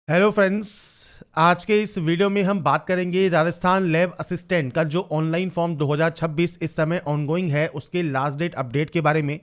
Hello friends. आज के इस वीडियो में हम बात करेंगे राजस्थान लैब असिस्टेंट का जो ऑनलाइन फॉर्म 2026 इस समय ऑनगोइंग है उसके लास्ट डेट अपडेट के बारे में।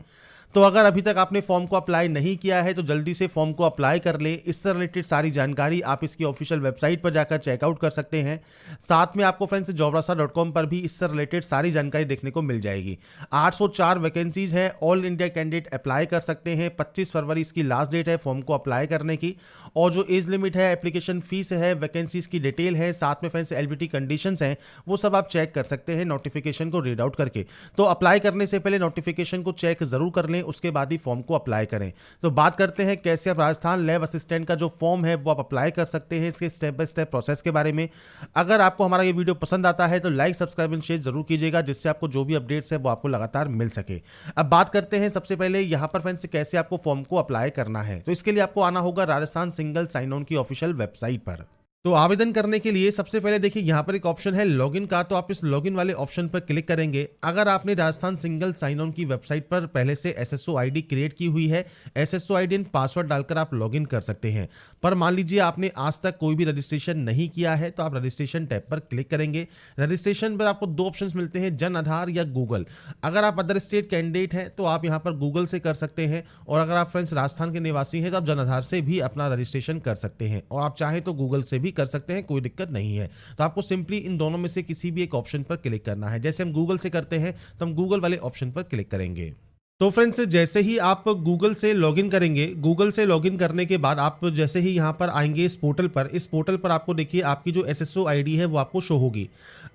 तो अगर अभी तक आपने फॉर्म को अप्लाई नहीं किया है तो जल्दी से फॉर्म को अप्लाई कर ले। इससे रिलेटेड सारी जानकारी आप इसकी ऑफिशियल वेबसाइट पर जाकर चेकआउट कर सकते हैं। साथ में आपको फ्रेंड्स jobrasa.com पर भी इससे रिलेटेड सारी जानकारी देखने को मिल जाएगी। 804 वैकेंसीज है, ऑल इंडिया कैंडिडेट अप्लाई कर सकते हैं। 25 फरवरी इसकी लास्ट डेट है फॉर्म को अप्लाई करने की। और जो एज लिमिट है, एप्लीकेशन फीस है, वैकेंसीज की डिटेल है, साथ में फ्रेंड्स एलिजिबिलिटी कंडीशंस हैं, वो सब आप चेक कर सकते हैं नोटिफिकेशन को रीड आउट करके। तो अप्लाई करने से पहले नोटिफिकेशन को चेक जरूर कर लें, उसके बाद ही फॉर्म को अप्लाई करें। तो बात करते हैं कैसे आप राजस्थान लैब असिस्टेंट का जो फॉर्म है वो आप अप्लाई कर सकते हैं, इसके स्टेप बाय स्टेप प्रोसेस के बारे में। अगर आपको हमारा ये वीडियो पसंद आता है तो लाइक, सब्सक्राइब एंड शेयर जरूर कीजिएगा, जिससे आपको जो भी अपडेट्स है वो आपको लगातार मिल सके। अब बात करते हैं सबसे पहले यहाँ पर फ्रेंड्स कैसे आपको फॉर्म को अप्लाई करना है। तो इसके लिए आपको आना होगा राजस्थान सिंगल साइन ऑन की ऑफिशियल वेबसाइट पर। तो आवेदन करने के लिए सबसे पहले देखिए यहाँ पर एक ऑप्शन है लॉगिन का, तो आप इस लॉगिन वाले ऑप्शन पर क्लिक करेंगे। अगर आपने राजस्थान सिंगल साइन ऑन की वेबसाइट पर पहले से एसएसओ आईडी क्रिएट की हुई है, एसएसओ आईडी एंड पासवर्ड डालकर आप लॉगिन कर सकते हैं। पर मान लीजिए आपने आज तक कोई भी रजिस्ट्रेशन नहीं किया है तो आप रजिस्ट्रेशन टैब पर क्लिक करेंगे। रजिस्ट्रेशन पर आपको दो ऑप्शन मिलते हैं, जन आधार या गूगल। अगर आप अदर स्टेट कैंडिडेट हैं तो आप यहाँ पर गूगल से कर सकते हैं, और अगर आप फ्रेंड्स राजस्थान के निवासी हैं तो आप जन आधार से भी अपना रजिस्ट्रेशन कर सकते हैं, और आप चाहें तो गूगल से भी कर सकते हैं, कोई दिक्कत नहीं है। तो आपको सिंपली इन दोनों में से किसी भी एक ऑप्शन पर क्लिक करना है। जैसे हम गूगल से करते हैं तो हम गूगल वाले ऑप्शन पर क्लिक करेंगे। तो फ्रेंड्स जैसे ही आप गूगल से लॉगिन करेंगे, गूगल से लॉगिन करने के बाद आप जैसे ही यहाँ पर आएंगे इस पोर्टल पर आपको देखिए आपकी जो एसएसओ आईडी है वो आपको शो होगी।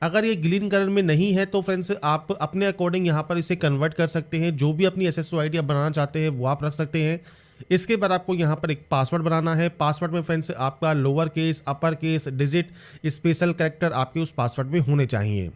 अगर ये ग्रीन कलर में नहीं है तो फ्रेंड्स आप अपने अकॉर्डिंग यहाँ पर इसे कन्वर्ट कर सकते हैं। जो भी अपनी एसएसओ आईडी आप बनाना चाहते हैं वो आप रख सकते हैं। इसके बाद आपको यहाँ पर एक पासवर्ड बनाना है। पासवर्ड में फ्रेंड्स आपका lower case, upper case, digit, special character आपके उस पासवर्ड में होने चाहिए।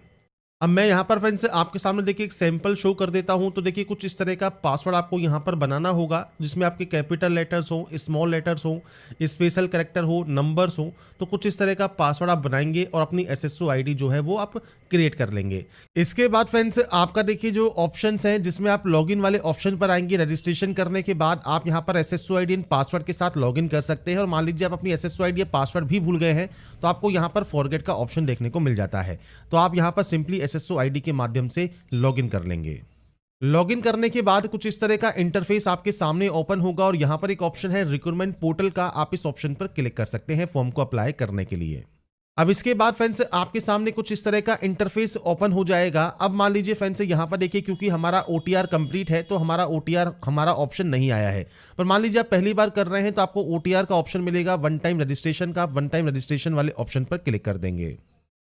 अब मैं यहाँ पर फ्रेंड्स आपके सामने देखिए एक सैंपल शो कर देता हूँ। तो देखिए कुछ इस तरह का पासवर्ड आपको यहाँ पर बनाना होगा, जिसमें आपके कैपिटल लेटर्स हो, स्मॉल लेटर्स हो, स्पेशल कैरेक्टर हो, नंबर्स हो। तो कुछ इस तरह का पासवर्ड आप बनाएंगे और अपनी एसएसओ आईडी जो है वो आप क्रिएट कर लेंगे। इसके बाद फ्रेंड्स आपका देखिए जो ऑप्शंस हैं, जिसमें आप लॉगिन वाले ऑप्शन पर आएंगे। रजिस्ट्रेशन करने के बाद आप यहाँ पर एसएसओ आईडी एंड पासवर्ड के साथ लॉगिन कर सकते हैं। और मान लीजिए आप अपनी एसएसओ आईडी या पासवर्ड भी भूल गए हैं तो आपको यहाँ पर फॉरगेट का ऑप्शन देखने को मिल जाता है। तो आप यहाँ पर सिंपली एसएसओ आईडी के माध्यम से लॉगिन कर लेंगे। लॉगिन करने के बाद कुछ इस तरह का इंटरफेस आपके सामने ओपन होगा, और यहाँ पर एक ऑप्शन है रिक्रूटमेंट पोर्टल का, आप इस ऑप्शन पर क्लिक कर सकते हैं फॉर्म को अप्लाई करने के लिए। अब इसके बाद फ्रेंड्स आपके सामने कुछ इस तरह का इंटरफेस ओपन हो जाएगा। अब मान लीजिए फ्रेंड्स यहाँ पर देखिए क्योंकि हमारा ओटीआर कंप्लीट है तो हमारा ऑप्शन नहीं आया है। पर मान लीजिए आप पहली बार कर रहे हैं तो आपको ओटीआर का ऑप्शन मिलेगा, वन टाइम रजिस्ट्रेशन का। वन टाइम रजिस्ट्रेशन वाले ऑप्शन पर क्लिक कर देंगे।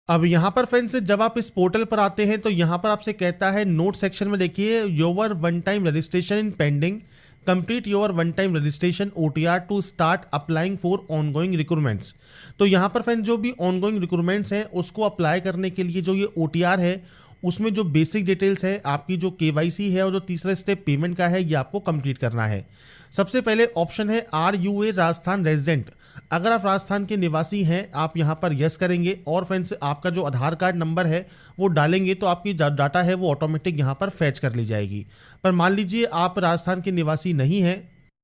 अब यहाँ पर फ्रेंड्स जब आप इस पोर्टल पर आते हैं तो यहाँ पर आपसे कहता है नोट सेक्शन में देखिए your one time registration in pending, complete your one time registration OTR to start applying for ongoing recruitments. तो यहाँ पर फ्रेंड्स जो भी ऑनगोइंग रिक्रूटमेंट्स हैं उसको अप्लाई करने के लिए जो ये ओटीआर है उसमें जो बेसिक डिटेल्स है, आपकी जो केवाईसी है और जो तीसरा स्टेप पेमेंट का है, ये आपको कंप्लीट करना है। सबसे पहले ऑप्शन है are you a Rajasthan resident. अगर आप राजस्थान के निवासी हैं आप यहाँ पर यस करेंगे, और फ्रेंड्स आपका जो आधार कार्ड नंबर है वो डालेंगे तो आपकी डाटा है वो ऑटोमेटिक यहाँ पर फैच कर ली जाएगी। पर मान लीजिए आप राजस्थान के निवासी नहीं हैं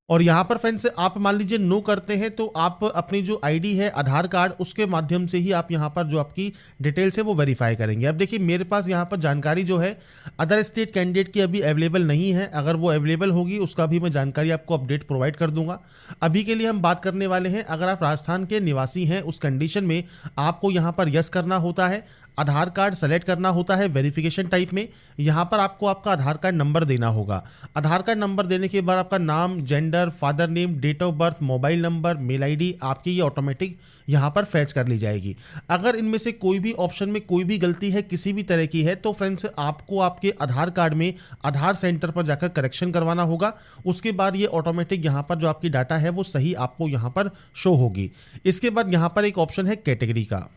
और यहाँ पर फ्रेंड्स आप मान लीजिए नो करते हैं, तो आप अपनी जो आईडी है आधार कार्ड उसके माध्यम से ही आप यहाँ पर जो आपकी डिटेल्स है वो वेरीफाई करेंगे। अब देखिए मेरे पास यहाँ पर जानकारी जो है अदर स्टेट कैंडिडेट की अभी अवेलेबल नहीं है। अगर वो अवेलेबल होगी उसका भी मैं जानकारी आपको अपडेट प्रोवाइड कर दूंगा। अभी के लिए हम बात करने वाले हैं अगर आप राजस्थान के निवासी हैं उस कंडीशन में आपको यहाँ पर यस करना होता है, आधार कार्ड सेलेक्ट करना होता है वेरिफिकेशन टाइप में। यहाँ पर आपको आपका आधार कार्ड नंबर देना होगा। आधार कार्ड नंबर देने के बाद आपका नाम, gender, father name, date of birth, mobile number, mail ID आपकी ये ऑटोमेटिक यहाँ पर फैच कर ली जाएगी। अगर इनमें से कोई भी ऑप्शन में कोई भी गलती है किसी भी तरह की है तो फ्रेंड्स आपको आपके आधार कार्ड में आधार सेंटर पर जाकर करेक्शन करवाना होगा। उसके बाद ये ऑटोमेटिक यहाँ पर जो आपकी डाटा है वो सही आपको यहाँ पर शो होगी। इसके बाद यहाँ पर एक ऑप्शन है कैटेगरी का।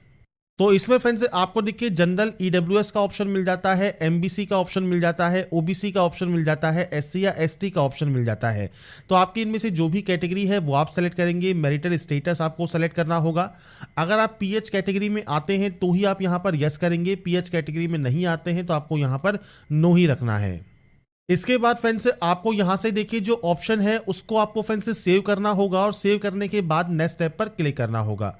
तो इसमें फ्रेंड्स आपको देखिए जनरल ईडब्ल्यूएस का ऑप्शन मिल जाता है, एमबीसी का ऑप्शन मिल जाता है, ओबीसी का ऑप्शन मिल जाता है, एससी या एसटी का ऑप्शन मिल जाता है। तो आपकी इनमें से जो भी कैटेगरी है वो आप सेलेक्ट करेंगे। मैरिटल स्टेटस आपको सेलेक्ट करना होगा। अगर आप पीएच कैटेगरी में आते हैं तो ही आप यहाँ पर यस करेंगे, पीएच कैटेगरी में नहीं आते हैं तो आपको यहाँ पर नो ही रखना है। इसके बाद फ्रेंड्स आपको यहाँ से देखिए जो ऑप्शन है उसको आपको फ्रेंड्स सेव करना होगा और सेव करने के बाद नेक्स्ट स्टेप पर क्लिक करना होगा।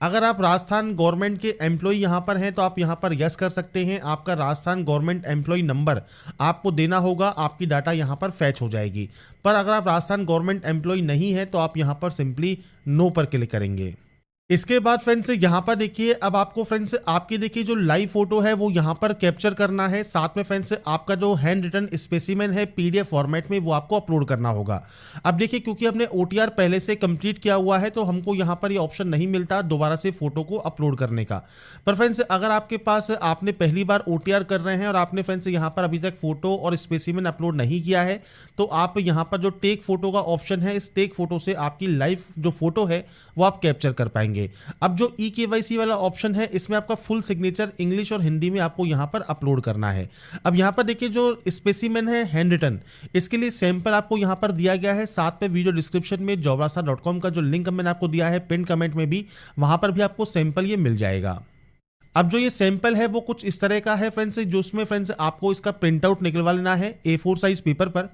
अगर आप राजस्थान गवर्नमेंट के एम्प्लॉय यहाँ पर हैं तो आप यहाँ पर यस कर सकते हैं। आपका राजस्थान गवर्नमेंट एम्प्लॉय नंबर आपको देना होगा, आपकी डाटा यहाँ पर फैच हो जाएगी। पर अगर आप राजस्थान गवर्नमेंट एम्प्लॉय नहीं है तो आप यहाँ पर सिंपली नो पर क्लिक करेंगे। इसके बाद फ्रेंड्स यहाँ पर देखिए अब आपको फ्रेंड्स आपकी देखिए जो लाइव फोटो है वो यहाँ पर कैप्चर करना है। साथ में फ्रेंड्स आपका जो हैंड रिटन स्पेसिमेन है पीडीएफ फॉर्मेट में वो आपको अपलोड करना होगा। अब देखिए क्योंकि हमने ओटीआर पहले से कंप्लीट किया हुआ है तो हमको यहाँ पर ये ऑप्शन नहीं मिलता दोबारा से फोटो को अपलोड करने का। पर फ्रेंड्स अगर आपके पास आपने पहली बार ओटीआर कर रहे हैं और आपने फ्रेंड्स यहाँ पर अभी तक फोटो और स्पेसिमेन अपलोड नहीं किया है तो आप यहाँ पर जो टेक फोटो का ऑप्शन है इस टेक फोटो से आपकी लाइव जो फोटो है वो आप कैप्चर कर पाएंगे। अब जो ई-केवाईसी वाला ऑप्शन है इसमें आपका फुल सिग्नेचर इंग्लिश और हिंदी में आपको यहां पर अपलोड करना है। अब यहां पर देखिए जो स्पेसिमेन है हैंड रिटन इसके लिए सैंपल आपको यहां पर दिया गया है। साथ में वीडियो डिस्क्रिप्शन में jobrasa.com का जो लिंक मैंने आपको दिया है पिन कमेंट में भी, वहां पर भी आपको सैंपल ये मिल जाएगा। अब जो ये सैंपल है वो कुछ इस तरह का है फ्रेंड्स, जो उसमें फ्रेंड्स आपको इसका प्रिंट आउट निकलवा लेना है A4 साइज पेपर पर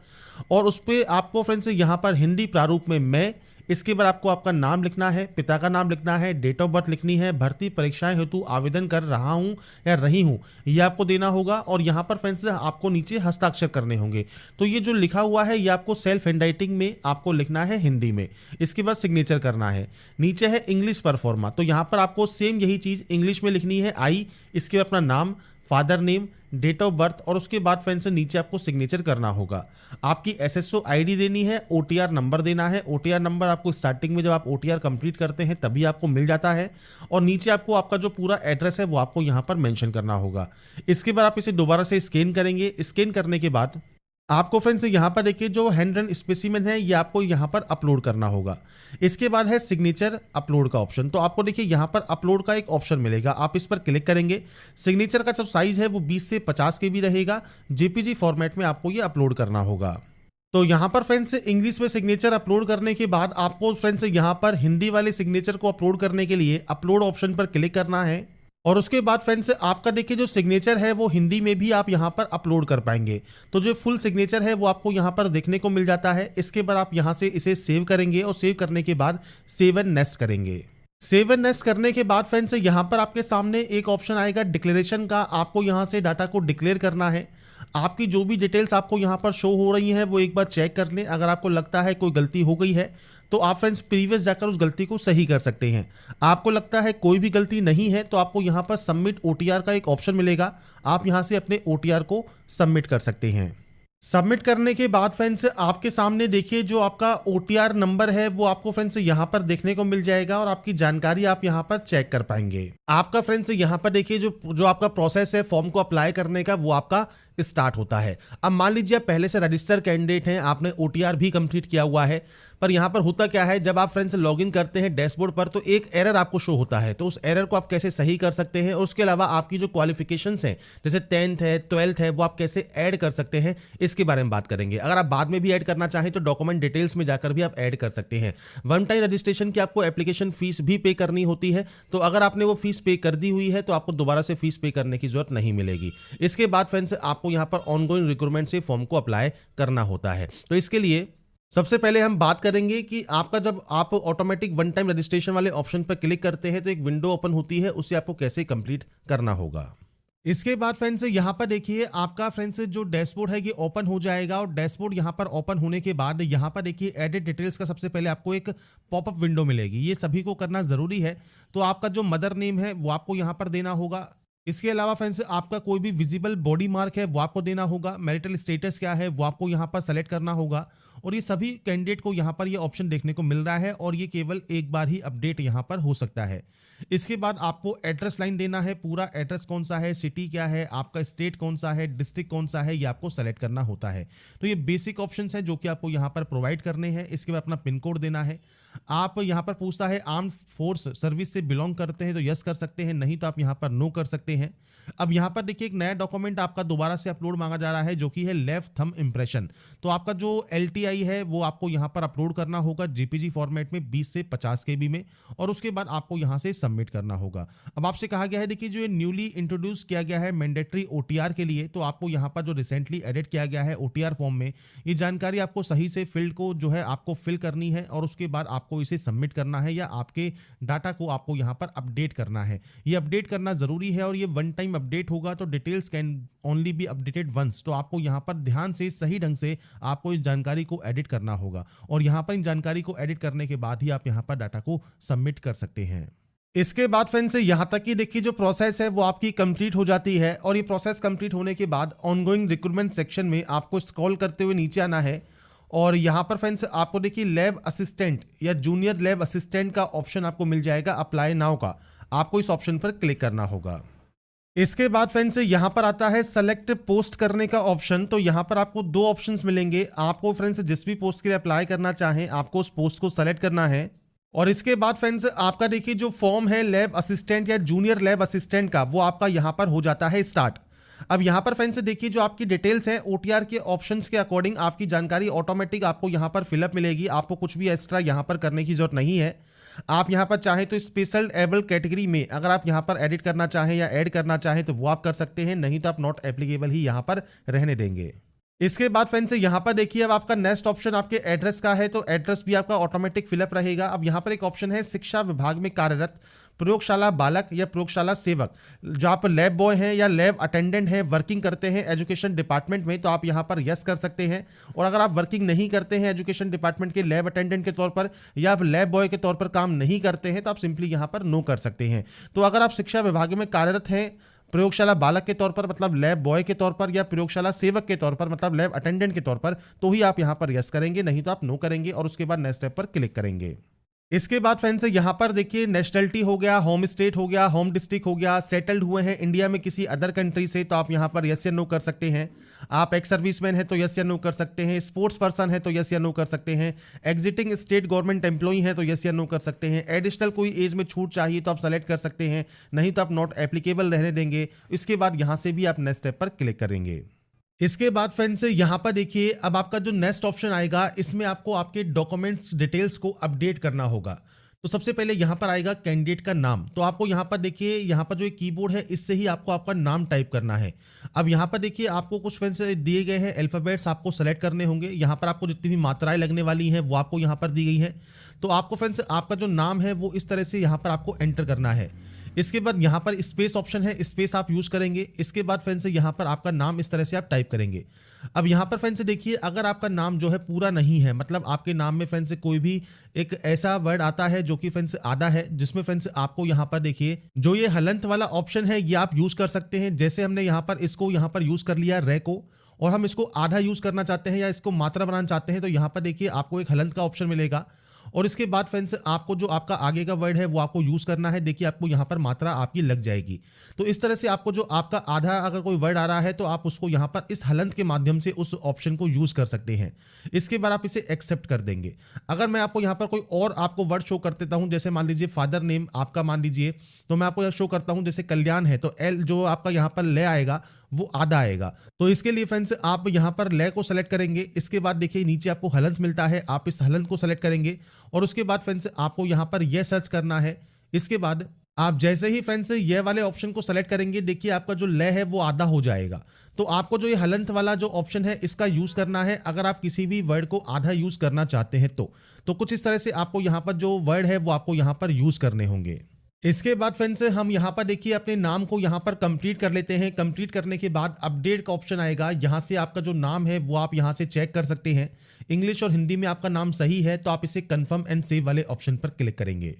और उस पर आपको फ्रेंड्स यहाँ पर हिंदी प्रारूप में मैं, इसके बाद आपको आपका नाम लिखना है, पिता का नाम लिखना है, डेट ऑफ बर्थ लिखनी है, भर्ती परीक्षाएं हेतु आवेदन कर रहा हूं या रही हूं ये आपको देना होगा और यहाँ पर फ्रेंड्स आपको नीचे हस्ताक्षर करने होंगे। तो ये जो लिखा हुआ है ये आपको सेल्फ हैंडराइटिंग में आपको लिखना है हिंदी में। इसके बाद सिग्नेचर करना है। नीचे है इंग्लिश परफॉर्मा, तो यहाँ पर आपको सेम यही चीज़ इंग्लिश में लिखनी है आई, इसके बाद अपना नाम, father name, date of birth और उसके बाद फ्रेंड्स से नीचे आपको सिग्नेचर करना होगा। आपकी एसएसओ आईडी देनी है, ओटीआर नंबर देना है। ओटीआर नंबर आपको स्टार्टिंग में जब आप ओटीआर कंप्लीट करते हैं तभी आपको मिल जाता है और नीचे आपको आपका जो पूरा एड्रेस है वो आपको यहाँ पर मेंशन करना होगा। इसके बाद आप इसे दोबारा से स्कैन करेंगे। स्कैन करने के बाद आपको फ्रेंड्स यहाँ पर देखिए जो हैंड रन स्पेसिमेन है ये आपको यहाँ पर अपलोड करना होगा। इसके बाद है सिग्नेचर अपलोड का ऑप्शन, तो आपको देखिए यहाँ पर अपलोड का एक ऑप्शन मिलेगा, आप इस पर क्लिक करेंगे। सिग्नेचर का जो साइज है वो 20 से 50 KB रहेगा। जेपीजी फॉर्मेट में आपको ये अपलोड करना होगा। तो यहाँ पर फ्रेंड्स इंग्लिश में सिग्नेचर अपलोड करने के बाद आपको फ्रेंड्स यहाँ पर हिंदी वाले सिग्नेचर को अपलोड करने के लिए अपलोड ऑप्शन पर क्लिक करना है और उसके बाद फ्रेंड्स आपका देखिए जो सिग्नेचर है वो हिंदी में भी आप यहाँ पर अपलोड कर पाएंगे। तो जो फुल सिग्नेचर है वो आपको यहाँ पर देखने को मिल जाता है। इसके बाद आप यहाँ से इसे सेव करेंगे और सेव करने के बाद सेव एंड नेक्स्ट करेंगे। सेव एंड नेक्स्ट करने के बाद फ्रेंड्स यहाँ पर आपके सामने एक ऑप्शन आएगा डिक्लेरेशन का। आपको यहाँ से डाटा को डिक्लेयर करना है। आपकी जो भी डिटेल्स आपको यहाँ पर शो हो रही हैं वो एक बार चेक कर लें। अगर आपको लगता है कोई गलती हो गई है तो आप फ्रेंड्स प्रीवियस जाकर उस गलती को सही कर सकते हैं। आपको लगता है कोई भी गलती नहीं है तो आपको यहाँ पर सबमिट ओटीआर का एक ऑप्शन मिलेगा। आप यहाँ से अपने ओटीआर को सबमिट कर सकते हैं। सबमिट करने के बाद फ्रेंड्स आपके सामने देखिए जो आपका ओटीआर नंबर है वो आपको फ्रेंड्स यहाँ पर देखने को मिल जाएगा और आपकी जानकारी आप यहाँ पर चेक कर पाएंगे। आपका फ्रेंड्स यहाँ पर देखिए जो आपका प्रोसेस है फॉर्म को अप्लाई करने का वो आपका स्टार्ट होता है। अब मान लीजिए आप पहले से रजिस्टर कैंडिडेट हैं, आपने ओटीआर भी कंप्लीट किया हुआ है, पर यहाँ पर होता क्या है जब आप फ्रेंड्स लॉगिन करते हैं डैशबोर्ड पर तो एक एरर आपको शो होता है। तो उस एरर को आप कैसे सही कर सकते हैं और उसके अलावा आपकी जो क्वालिफिकेशंस हैं जैसे 10th है 12th है वो आप कैसे ऐड कर सकते हैं इसके बारे में बात करेंगे। अगर आप बाद में भी ऐड करना चाहें तो डॉक्यूमेंट डिटेल्स में जाकर भी आप ऐड कर सकते हैं। वन टाइम रजिस्ट्रेशन की आपको एप्लीकेशन फीस भी पे करनी होती है, तो अगर आपने वो फीस पे कर दी हुई है तो आपको दोबारा से फीस पे करने की जरूरत नहीं मिलेगी। इसके बाद फ्रेंड्स आपको यहाँ पर ऑनगोइंग रिक्रूटमेंट से फॉर्म को अप्लाई करना होता है। तो इसके लिए सबसे पहले हम बात करेंगे कि आपका जब आप ऑटोमेटिक वन टाइम रजिस्ट्रेशन वाले ऑप्शन पर क्लिक करते हैं तो एक विंडो ओपन होती है, उसे आपको कैसे कंप्लीट करना होगा। इसके बाद फ्रेंड्स यहाँ पर देखिए आपका फ्रेंड्स जो डैशबोर्ड है ये ओपन हो जाएगा और डैशबोर्ड यहाँ पर ओपन होने के बाद यहाँ पर देखिए एडिट डिटेल्स का सबसे पहले आपको एक पॉपअप विंडो मिलेगी। ये सभी को करना जरूरी है। तो आपका जो मदर नेम है वो आपको यहाँ पर देना होगा। इसके अलावा फ्रेंड्स आपका कोई भी विजिबल बॉडी मार्क है वो आपको देना होगा। मैरिटल स्टेटस क्या है वो आपको यहाँ पर सेलेक्ट करना होगा और ये सभी कैंडिडेट को यहाँ पर ये ऑप्शन देखने को मिल रहा है और ये केवल एक बार ही अपडेट यहाँ पर हो सकता है। इसके बाद आपको एड्रेस लाइन देना है, पूरा एड्रेस कौन सा है, सिटी क्या है, आपका स्टेट कौन सा है, डिस्ट्रिक्ट कौन सा है, ये आपको सेलेक्ट करना होता है। तो ये बेसिक ऑप्शंस हैं जो कि आपको यहाँ पर प्रोवाइड करने हैं। इसके बाद अपना पिन कोड देना है। आप यहाँ पर पूछता है आर्म फोर्स सर्विस से बिलोंग करते हैं तो यस कर सकते हैं, नहीं तो आप यहाँ पर नो कर सकते हैं। अब यहाँ पर देखिए एक नया डॉक्यूमेंट आपका दोबारा से अपलोड मांगा जा रहा है जो कि है लेफ्ट थंब इम्प्रेशन। तो आपका जो LTI है वो आपको यहाँ पर अपलोड करना होगा JPG फॉर्मेट में 20 से 50 KB में, और उसके बाद आपको यहाँ से सबमिट करना होगा। अब आपसे कहा गया है देखिए जो ये न्यूली इंट्रोड्यूस किया गया है मैंडेटरी OTR के लिए, तो आपको यहाँ पर जो रिसेंटली एडिट किया गया है OTR फॉर्म में, ये जानकारी आपको सही से फील्ड को जो है आपको फिल करनी है और उसके बाद आपको इसे सबमिट करना है या आपके डाटा को आपको यहाँ पर अपडेट करना है। ये अपडेट करना जरूरी है और ये वन टाइम अपडेट होगा, तो details can only be updated once. तो आपको यहाँ पर ध्यान से सही ढंग से आपको इस जानकारी को एडिट करना होगा और यहाँ पर इन जानकारी को एडिट करने के बाद ही आप यहाँ पर डाटा को सबमिट कर सकते हैं। इसके बाद फ्रेंड्स यहाँ तक कि देखिए जो प्रोसेस है वो आपकी कंप्लीट हो जाती है और ये प्रोसेस कंप्लीट होने के बाद ऑनगोइंग रिक्रूटमेंट सेक्शन में आपको स्क्रॉल करते हुए नीचे आना है और यहाँ पर फ्रेंड्स आपको देखिए लैब असिस्टेंट या जूनियर लैब असिस्टेंट का ऑप्शन आपको मिल जाएगा अप्लाई नाउ का। आपको इस ऑप्शन पर क्लिक करना होगा। इसके बाद फ्रेंड्स यहाँ पर आता है सेलेक्ट पोस्ट करने का ऑप्शन। तो यहाँ पर आपको दो ऑप्शंस मिलेंगे। आपको फ्रेंड्स जिस भी पोस्ट के लिए अप्लाई करना चाहें आपको उस पोस्ट को सेलेक्ट करना है और इसके बाद फ्रेंड्स आपका देखिए जो फॉर्म है लैब असिस्टेंट या जूनियर लैब असिस्टेंट का वो आपका यहाँ पर हो जाता है स्टार्ट। अब यहाँ पर फ्रेंड्स देखिए जो आपकी डिटेल्स हैं OTR के ऑप्शंस के अकॉर्डिंग आपकी जानकारी ऑटोमेटिक आपको यहाँ पर फिलअप मिलेगी। आपको कुछ भी एक्स्ट्रा यहाँ पर करने की जरूरत नहीं है। आप यहाँ पर चाहें तो स्पेशल एबल कैटेगरी में अगर आप यहाँ पर एडिट करना चाहें या ऐड करना चाहें तो वो आप कर सकते हैं, नहीं तो आप नॉट एप्लीकेबल ही यहाँ पर रहने देंगे। इसके बाद फ्रेंड्स यहाँ पर देखिए अब आपका नेक्स्ट ऑप्शन आपके एड्रेस का है, तो एड्रेस भी आपका ऑटोमेटिक फिलअप रहेगा। अब यहाँ पर एक ऑप्शन है शिक्षा विभाग में कार्यरत प्रयोगशाला बालक या प्रयोगशाला सेवक, जो आप लैब बॉय हैं या लैब अटेंडेंट हैं, वर्किंग करते हैं एजुकेशन डिपार्टमेंट में, तो आप यहाँ पर यस कर सकते हैं। और अगर आप वर्किंग नहीं करते हैं एजुकेशन डिपार्टमेंट के लैब अटेंडेंट के तौर पर या आप लैब बॉय के तौर पर काम नहीं करते हैं तो आप सिंपली यहाँ पर नो कर सकते हैं। तो अगर आप शिक्षा विभाग में कार्यरत हैं प्रयोगशाला बालक के तौर पर मतलब लैब बॉय के तौर पर या प्रयोगशाला सेवक के तौर पर मतलब लैब अटेंडेंट के तौर पर, तो ही आप यहाँ पर यस करेंगे, नहीं तो आप नो करेंगे और उसके बाद नेक्स्ट स्टेप पर क्लिक करेंगे। इसके बाद फ्रेंड्स यहाँ पर देखिए नेशनलिटी हो गया, होम स्टेट हो गया, होम डिस्ट्रिक्ट हो गया, सेटल्ड हुए हैं इंडिया में किसी अदर कंट्री से तो आप यहाँ पर यस या नो कर सकते हैं। आप एक्स सर्विसमैन है तो यस या नो कर सकते हैं। स्पोर्ट्स पर्सन है तो यस या नो कर सकते हैं। एग्जिटिंग स्टेट गवर्नमेंट एम्प्लॉई है तो यस या नो कर सकते हैं। एडिशनल कोई एज में छूट चाहिए तो आप सेलेक्ट कर सकते हैं, नहीं तो आप नॉट एप्लीकेबल रहने देंगे। इसके बाद यहाँ से भी आप नेक्स्ट स्टेप पर क्लिक करेंगे। इसके बाद फ्रेंड्स यहाँ पर देखिए अब आपका जो नेक्स्ट ऑप्शन आएगा इसमें आपको आपके डॉक्यूमेंट्स डिटेल्स को अपडेट करना होगा। तो सबसे पहले यहाँ पर आएगा कैंडिडेट का नाम। तो आपको यहाँ पर देखिए यहाँ पर जो एक कीबोर्ड है इससे ही आपको आपका नाम टाइप करना है। अब यहाँ पर देखिए आपको कुछ फ्रेंड्स दिए गए हैं अल्फाबेट्स आपको सेलेक्ट करने होंगे। यहाँ पर आपको जितनी भी मात्राएं लगने वाली हैं वो आपको यहाँ पर दी गई है। तो आपको फ्रेंड्स आपका जो नाम है वो इस तरह से यहाँ पर आपको एंटर करना है। इसके बाद यहाँ पर स्पेस ऑप्शन है, स्पेस आप यूज करेंगे। इसके बाद फ्रेंड्स यहाँ पर आपका नाम इस तरह से आप टाइप करेंगे। अब यहाँ पर फ्रेंड्स देखिए अगर आपका नाम जो है पूरा नहीं है, मतलब आपके नाम में फ्रेंड्स कोई भी एक ऐसा वर्ड आता है जो कि फ्रेंड्स आधा है, जिसमें फ्रेंड्स आपको यहाँ पर देखिए जो ये हलंत वाला ऑप्शन है ये आप यूज कर सकते हैं। जैसे हमने यहाँ पर इसको यहाँ पर यूज कर लिया रे को, और हम इसको आधा यूज करना चाहते हैं या इसको मात्रा बनाना चाहते हैं तो यहाँ पर देखिए आपको एक हलंत का ऑप्शन मिलेगा। और इसके बाद फ्रेंड्स आपको जो आपका आगे का वर्ड है वो आपको यूज करना है। देखिए आपको यहाँ पर मात्रा आपकी लग जाएगी। तो इस तरह से आपको जो आपका आधा अगर कोई वर्ड आ रहा है तो आप उसको यहाँ पर इस हलंत के माध्यम से उस ऑप्शन को यूज कर सकते हैं। इसके बाद आप इसे एक्सेप्ट कर देंगे। अगर मैं आपको यहाँ पर कोई और आपको वर्ड शो कर देता हूँ, जैसे मान लीजिए फादर नेम आपका मान लीजिए, तो मैं आपको शो करता हूँ जैसे कल्याण है तो एल जो आपका यहाँ पर ले आएगा वो आधा आएगा। तो इसके लिए फ्रेंड्स आप यहाँ पर ले को सेलेक्ट करेंगे। इसके बाद देखिए नीचे आपको हलंत मिलता है, आप इस हलंत को सेलेक्ट करेंगे और उसके बाद फ्रेंड्स आपको यहाँ पर यह सर्च करना है। इसके बाद आप जैसे ही फ्रेंड्स ये वाले ऑप्शन को सेलेक्ट करेंगे देखिए आपका जो ले है वो आधा हो जाएगा। तो आपको जो ये हलंत वाला जो ऑप्शन है इसका यूज करना है अगर आप किसी भी वर्ड को आधा यूज करना चाहते हैं तो कुछ इस तरह से आपको यहाँ पर जो वर्ड है वो आपको यहाँ पर यूज करने होंगे। इसके बाद फ्रेंड्स हम यहाँ पर देखिए अपने नाम को यहाँ पर कंप्लीट कर लेते हैं। कंप्लीट करने के बाद अपडेट का ऑप्शन आएगा। यहाँ से आपका जो नाम है वो आप यहाँ से चेक कर सकते हैं। इंग्लिश और हिंदी में आपका नाम सही है तो आप इसे कंफर्म एंड सेव वाले ऑप्शन पर क्लिक करेंगे।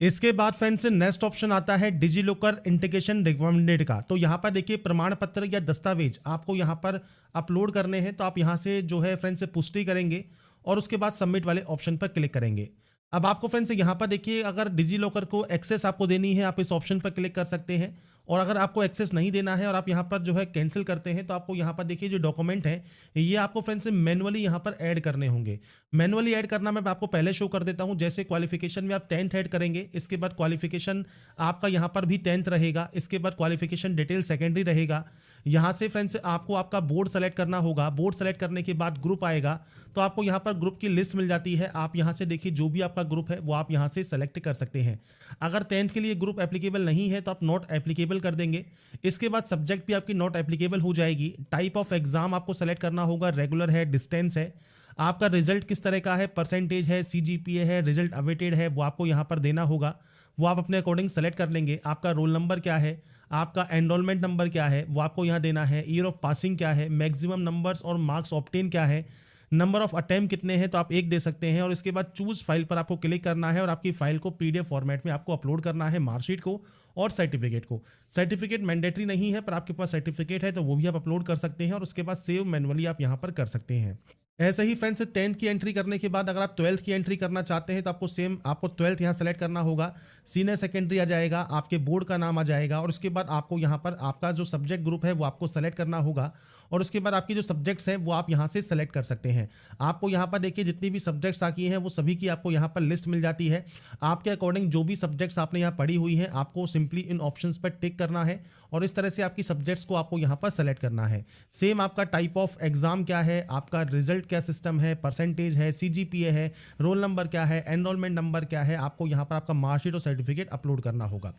इसके बाद फ्रेंड्स नेक्स्ट ऑप्शन आता है डिजी लॉकर इंटीग्रेशन रिकमेंडेड का। तो यहाँ पर देखिए प्रमाण पत्र या दस्तावेज आपको यहाँ पर अपलोड करने हैं, तो आप यहाँ से जो है फ्रेंड्स पुष्टि करेंगे और उसके बाद सबमिट वाले ऑप्शन पर क्लिक करेंगे। अब आपको फ्रेंड्स यहाँ पर देखिए अगर डिजी लॉकर को एक्सेस आपको देनी है आप इस ऑप्शन पर क्लिक कर सकते हैं और अगर आपको एक्सेस नहीं देना है और आप यहाँ पर जो है कैंसिल करते हैं तो आपको यहाँ पर देखिए जो डॉक्यूमेंट है ये आपको फ्रेंड्स मैनुअली यहाँ पर ऐड करने होंगे। मैनुअली ऐड करना मैं आपको पहले शो कर देता हूँ। जैसे क्वालिफिकेशन में आप 10th ऐड करेंगे, इसके बाद क्वालिफिकेशन आपका यहाँ पर भी 10th रहेगा, इसके बाद क्वालिफिकेशन डिटेल सेकेंडरी रहेगा। यहाँ से फ्रेंड्स आपको आपका बोर्ड सेलेक्ट करना होगा। बोर्ड सेलेक्ट करने के बाद ग्रुप आएगा, तो आपको यहाँ पर ग्रुप की लिस्ट मिल जाती है। आप यहाँ से देखिए जो भी आपका ग्रुप है वो आप यहाँ से सेलेक्ट कर सकते हैं। अगर 10th के लिए ग्रुप एप्लीकेबल नहीं है तो आप नॉट एप्लीकेबल कर देंगे। इसके बाद सब्जेक्ट भी आपकी नॉट एप्लीकेबल हो जाएगी। टाइप ऑफ एग्जाम आपको सेलेक्ट करना होगा, रेगुलर है, डिस्टेंस है, आपका रिजल्ट किस तरह का है, परसेंटेज है, CGPA है, रिजल्ट अवेटेड है, वो आपको यहाँ पर देना होगा। वो आप अपने अकॉर्डिंग सेलेक्ट कर लेंगे। आपका रोल नंबर क्या है, आपका एनरोलमेंट नंबर क्या है, वो आपको यहाँ देना है। ईयर ऑफ पासिंग क्या है, मैक्सिमम नंबर्स और मार्क्स ऑब्टेन क्या है, नंबर ऑफ अटेम्प्ट कितने हैं, तो आप 1 दे सकते हैं। और इसके बाद चूज फाइल पर आपको क्लिक करना है और आपकी फाइल को PDF फॉर्मेट में आपको अपलोड करना है, मार्कशीट को और सर्टिफिकेट को। सर्टिफिकेट मैंडेटरी नहीं है, पर आपके पास सर्टिफिकेट है तो वो भी आप अपलोड कर सकते हैं और उसके बाद सेव मैनुअली आप यहाँ पर कर सकते हैं। ऐसे ही फ्रेंड्स 10th की एंट्री करने के बाद अगर आप 12th की एंट्री करना चाहते हैं तो आपको सेम आपको 12th यहाँ सेलेक्ट करना होगा। सीनियर सेकेंडरी आ जाएगा, आपके बोर्ड का नाम आ जाएगा और उसके बाद आपको यहाँ पर आपका जो सब्जेक्ट ग्रुप है वो आपको सेलेक्ट करना होगा और उसके बाद आपकी जो सब्जेक्ट्स हैं वो आप यहाँ से सेलेक्ट कर सकते हैं। आपको यहाँ पर देखिए जितनी भी सब्जेक्ट्स आती हैं वो सभी की आपको यहाँ पर लिस्ट मिल जाती है। आपके अकॉर्डिंग जो भी सब्जेक्ट्स आपने यहाँ पढ़ी हुई हैं आपको सिंपली इन ऑप्शंस पर टिक करना है और इस तरह से आपकी सब्जेक्ट्स को आपको यहाँ पर सेलेक्ट करना है। सेम आपका टाइप ऑफ एग्जाम क्या है, आपका रिजल्ट क्या सिस्टम है, परसेंटेज है, CGPA है, रोल नंबर क्या है, एनरोलमेंट नंबर क्या है, आपको यहाँ पर आपका मार्कशीट और सर्टिफिकेट अपलोड करना होगा।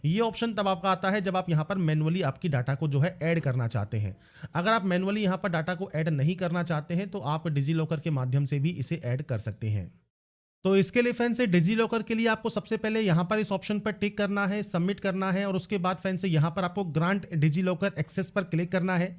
ये ऑप्शन तब आपका आता है जब आप यहाँ पर मैनुअली आपकी डाटा को जो है ऐड करना चाहते हैं। अगर आप मैनुअली यहाँ पर डाटा को ऐड नहीं करना चाहते हैं तो आप डिजीलॉकर के माध्यम से भी इसे ऐड कर सकते हैं। तो इसके लिए फ्रेंड्स डिजीलॉकर के लिए आपको सबसे पहले यहाँ पर इस ऑप्शन पर टिक करना है, सबमिट करना है और उसके बाद फ्रेंड्स यहाँ पर आपको ग्रांट डिजीलॉकर एक्सेस पर क्लिक करना है।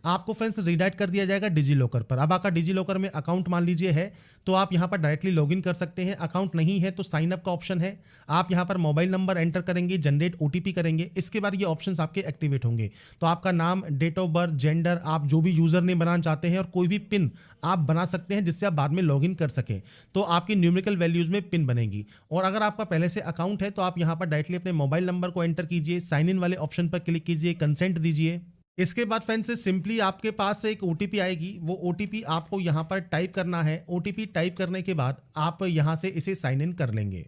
आपको फ्रेंड्स रीडायरेक्ट कर दिया जाएगा डिजीलॉकर पर। अब आपका डिजीलॉकर में अकाउंट मान लीजिए है तो आप यहाँ पर डायरेक्टली लॉगिन कर सकते हैं। अकाउंट नहीं है तो साइन अप का ऑप्शन है, आप यहाँ पर मोबाइल नंबर एंटर करेंगे, जनरेट OTP करेंगे, इसके बाद ये ऑप्शंस आपके एक्टिवेट होंगे। तो आपका नाम, डेट ऑफ बर्थ, जेंडर, आप जो भी यूजर नेम बनाना चाहते हैं और कोई भी पिन आप बना सकते हैं जिससे आप बाद में लॉगिन कर सकें। तो आपकी न्यूमेरिकल वैल्यूज में पिन बनेगी। और अगर आपका पहले से अकाउंट है तो आप यहाँ पर डायरेक्टली अपने मोबाइल नंबर को एंटर कीजिए, साइन इन वाले ऑप्शन पर क्लिक कीजिए, कंसेंट दीजिए। इसके बाद फ्रेंड्स से सिंपली आपके पास से एक OTP आएगी, वो OTP आपको यहाँ पर टाइप करना है। OTP टाइप करने के बाद आप यहाँ से इसे साइन इन कर लेंगे।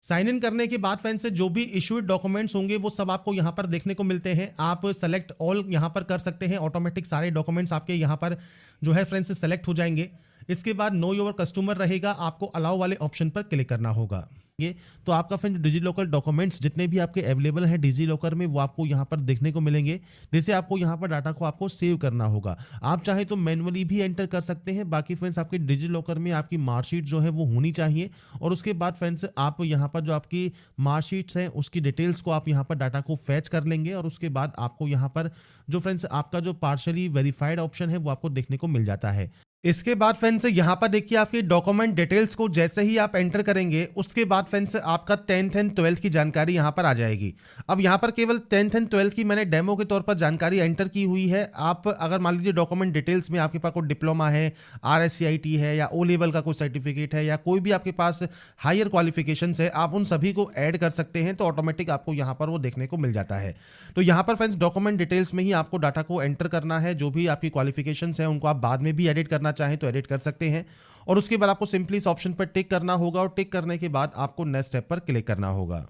साइन इन करने के बाद फ्रेंड्स से जो भी इशूड डॉक्यूमेंट्स होंगे वो सब आपको यहाँ पर देखने को मिलते हैं। आप सेलेक्ट ऑल यहाँ पर कर सकते हैं, ऑटोमेटिक सारे डॉक्यूमेंट्स आपके यहाँ पर जो है फ्रेंड्स से सेलेक्ट हो जाएंगे। इसके बाद नो योर कस्टमर रहेगा, आपको अलाउ वाले ऑप्शन पर क्लिक करना होगा। ये तो आपका फ्रेंड डिजीलॉकर डॉक्यूमेंट्स जितने भी आपके अवेलेबल हैं डिजीलॉकर में वो आपको यहाँ पर देखने को मिलेंगे, जिससे आपको यहाँ पर डाटा को आपको सेव करना होगा। आप चाहे तो मैनुअली भी एंटर कर सकते हैं। बाकी फ्रेंड्स आपके डिजीलॉकर में आपकी मार्कशीट जो है वो होनी चाहिए और उसके बाद फ्रेंड्स आप यहाँ पर जो आपकी मार्कशीट्स हैं उसकी डिटेल्स को आप यहाँ पर डाटा को फैच कर लेंगे और उसके बाद आपको यहाँ पर जो फ्रेंड्स आपका जो पार्शली वेरीफाइड ऑप्शन है वो आपको देखने को मिल जाता है। इसके बाद फ्रेंड्स यहाँ पर देखिए आपकी डॉक्यूमेंट डिटेल्स को जैसे ही आप एंटर करेंगे उसके बाद फ्रेंड्स आपका 10th एंड 12th की जानकारी यहाँ पर आ जाएगी। अब यहाँ पर केवल 10th एंड 12th की मैंने डेमो के तौर पर जानकारी एंटर की हुई है। आप अगर मान लीजिए डॉक्यूमेंट डिटेल्स में आपके पास कोई डिप्लोमा है, RSCIT है या O लेवल का कोई सर्टिफिकेट है या कोई भी आपके पास हायर क्वालिफिकेशंस है, आप उन सभी को ऐड कर सकते हैं तो ऑटोमेटिक आपको यहाँ पर वो देखने को मिल जाता है। तो यहाँ पर फ्रेंड्स डॉक्यूमेंट डिटेल्स में ही आपको डाटा को एंटर करना है। जो भी आपकी क्वालिफिकेशंस हैं उनको आप बाद में भी एडिट करना चाहें तो एडिट कर सकते हैं और उसके बाद आपको सिंपली इस ऑप्शन पर टिक करना होगा और टिक करने के बाद आपको नेक्स्ट स्टेप पर क्लिक करना होगा।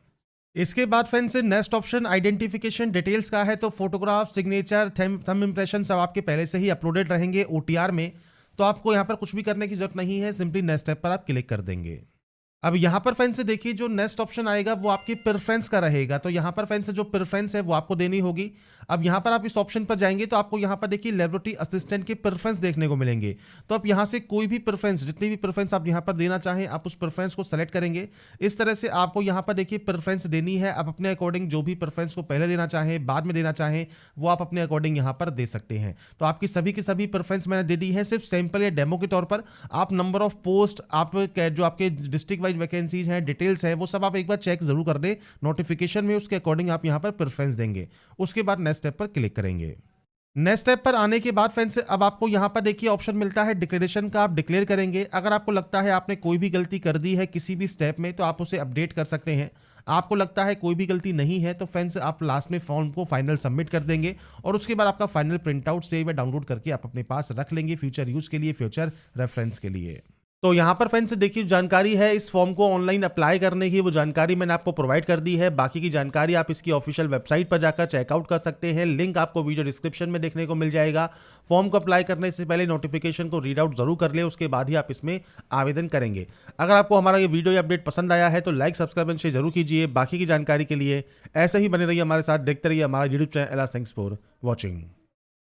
इसके बाद फ्रेंड्स से नेक्स्ट ऑप्शन आइडेंटिफिकेशन डिटेल्स का है। तो फोटोग्राफ, सिग्नेचर, थंब इंप्रेशन सब आपके पहले से ही अपलोडेड रहेंगे OTR में, तो आपको यहाँ पर कुछ भी करने की जरूरत नहीं है, सिंपली नेक्स्ट स्टेप पर आप क्लिक कर देंगे। अब यहाँ पर फ्रेंड्स से देखिए जो नेक्स्ट ऑप्शन आएगा वो आपकी प्रेफरेंस का रहेगा। तो यहाँ पर फ्रेंड्स से जो प्रेफरेंस है वो आपको देनी होगी। अब यहाँ पर आप इस ऑप्शन पर जाएंगे तो आपको यहाँ पर देखिए लेबोरेटरी असिस्टेंट के प्रेफरेंस देखने को मिलेंगे। तो आप यहाँ से कोई भी प्रेफरेंस, जितनी भी प्रेफरेंस आप यहाँ पर देना चाहें आप उस प्रेफरेंस को सेलेक्ट करेंगे। इस तरह से आपको यहाँ पर देखिए प्रेफरेंस देनी है। आप अपने अकॉर्डिंग जो भी प्रेफरेंस को पहले देना चाहें, बाद में देना चाहें, वो आप अपने अकॉर्डिंग यहाँ पर दे सकते हैं। तो आपकी सभी की सभी प्रेफरेंस मैंने दे दी है। सिर्फ सैंपल या डेमो के तौर पर आप नंबर ऑफ पोस्ट, आप जो आपके डिस्ट्रिक्ट वाइज वैकेंसीज हैं, डिटेल्स है, वो सब आप एक बार चेक जरूर कर दें नोटिफिकेशन में। उसके अकॉर्डिंग आप यहाँ पर प्रेफरेंस देंगे। उसके बाद नेक्स्ट स्टेप पर क्लिक करेंगे। नेक्स्ट स्टेप पर आने के बाद फ्रेंड्स अब आपको यहाँ पर देखिए ऑप्शन मिलता है डिक्लेरेशन का, आप डिक्लेयर करेंगे। अगर आपको लगता है आपने कोई भी गलती कर दी है किसी भी स्टेप में तो आप उसे अपडेट कर सकते हैं। आपको लगता है कोई भी गलती नहीं है तो फ्रेंड्स आप लास्ट में फॉर्म को फाइनल सबमिट कर देंगे और उसके बाद आपका फाइनल प्रिंट आउट सेव या डाउनलोड करके आप अपने पास रख लेंगे फ्यूचर यूज के लिए, फ्यूचर रेफरेंस के लिए। तो यहाँ पर फ्रेंड्स देखिए जानकारी है इस फॉर्म को ऑनलाइन अप्लाई करने की, वो जानकारी मैंने आपको प्रोवाइड कर दी है। बाकी की जानकारी आप इसकी ऑफिशियल वेबसाइट पर जाकर चेकआउट कर सकते हैं, लिंक आपको वीडियो डिस्क्रिप्शन में देखने को मिल जाएगा। फॉर्म को अप्लाई करने से पहले नोटिफिकेशन को रीड आउट जरूर कर ले, उसके बाद ही आप इसमें आवेदन करेंगे। अगर आपको हमारा ये वीडियो या अपडेट पसंद आया है तो लाइक सब्सक्राइब एंड शेयर जरूर कीजिए। बाकी की जानकारी के लिए ऐसे ही बने रहिए हमारे साथ, देखते रहिए हमारा YouTube channel. Thanks for watching.